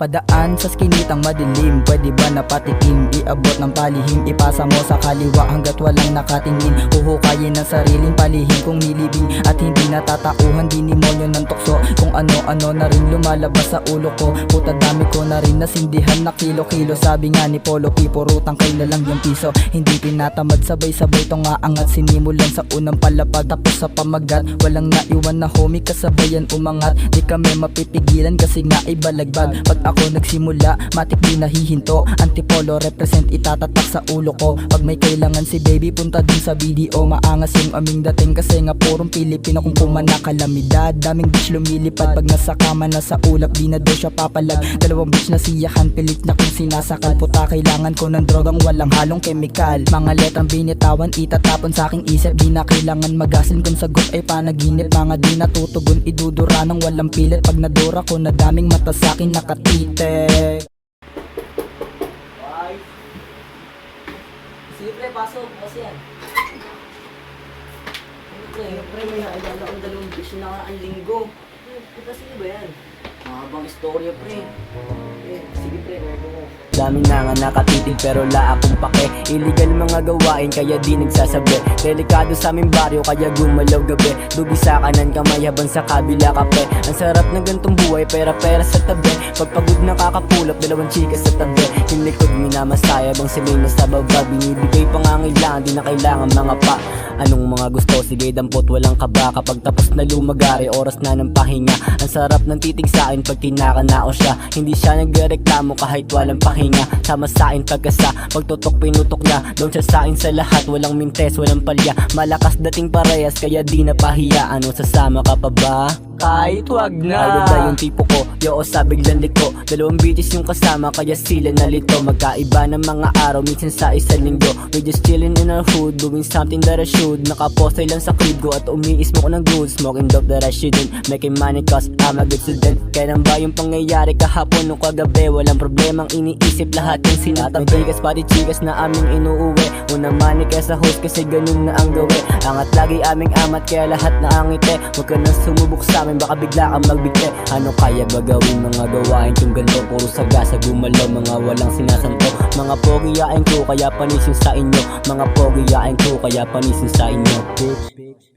Padaan sa skinitang madilim, pwede ba napatikim? Iabot ng palihim, ipasa mo sa kaliwa hanggat walang nakatingin. Huhukayin ng sariling palihim kung nilibing at hindi natatauhan. Dinimonyo ng tukso kung ano-ano na rin lumalabas sa ulo ko. Puta dami ko na rin nasindihan na kilo-kilo. Sabi nga ni Polo P, purutang kay na lang yung piso. Hindi pinatamad, sabay-sabay tong aangat. Sinimulan sa unang palapag tapos sa pamagat. Walang naiwan na homie, kasabayan umangat. Di kami mapipigilan kasi nga ay balagbag. Pag ako nagsimula, matik di nahihinto. Antipolo represent, itatatak sa ulo ko. Pag may kailangan si baby, punta din sa video. Maangas yung aming dating kasi nga purong Pilipino. Kung pumana kalamidad, daming bitch lumilipad. Pag nasa kama na sa ulap, di na daw siya papalag. Dalawang bitch na siyahan, pilit na kung sinasakal. Puta kailangan ko ng drogang walang halong kemikal. Mga letrang binitawan, itatapon sa aking isip. Di na kailangan magasin kung sagot ay panaginip. Mga di natutugon, idudura ng walang pilit. Pag nadura ko na daming mata sa'kin nakatitig. Sige pre, pasok. Kasi yan. Pre, may naalala akong dalawang bitch na ang linggo. Puta, sige ba yan? Mahabang istorya pre. Sige pre, Daming na nga nakatitig pero la akong pake. Illegal mga gawain kaya di nagsasabi. Delikado sa aming baryo kaya gumalaw gabi. Dugi sa kanan kamay habang sa kabila kape. Ang sarap ng gantong buhay, pera-pera sa tabi. Pagpagod nakakapulap, dalawang chika sa tabi. Yung likod minamasaya bang sila'y nasa baba. Binibigay pangangailangan, di na kailangan mga pa. Anong mga gusto, sige dampot walang kaba. Kapag tapos na lumagari, oras na ng pahinga. Ang sarap ng titig sa akin pag tinakanao siya. Hindi siya nagreklamo kahit walang pahinga. Sama sa akin pagkasa, pagtutok pinutok niya. Doon siya sa akin sa lahat, walang mintes, walang palya. Malakas dating parehas kaya di na pahiya. Ano sasama ka pa ba? Kahit wag na. Ayod na yung tipo ko, yoo sa biglang liko. Dalawang bitches yung kasama kaya sila nalito. Magkaiba ng mga araw, minsan sa isang linggo. We just chillin' in our hood, doing something that I should. Nakapostay lang sa crib ko at umiismo ko ng good. Smoking dope that I shouldn't, making money cause I'm a good student. Kailan ba yung pangyayari kahapon o kagabi? Walang problemang iniisip, lahat yung sinatabi. Bigas pati chikas na aming inuuwi. Una money kaya sa host kasi ganun na ang gawi. Angat lagi aming amat kaya lahat na ang ngiti. Huwag ka nang sumubok sa amin, baka bigla kang magbigti. Ano kaya ba gawin mga gawain kung ganito? Puro sagasa gumalaw, mga walang sinasanto. Mga pogiyain ko kaya panisin sa inyo. Mga pogiyain ko kaya panisin sa inyo. Bitch.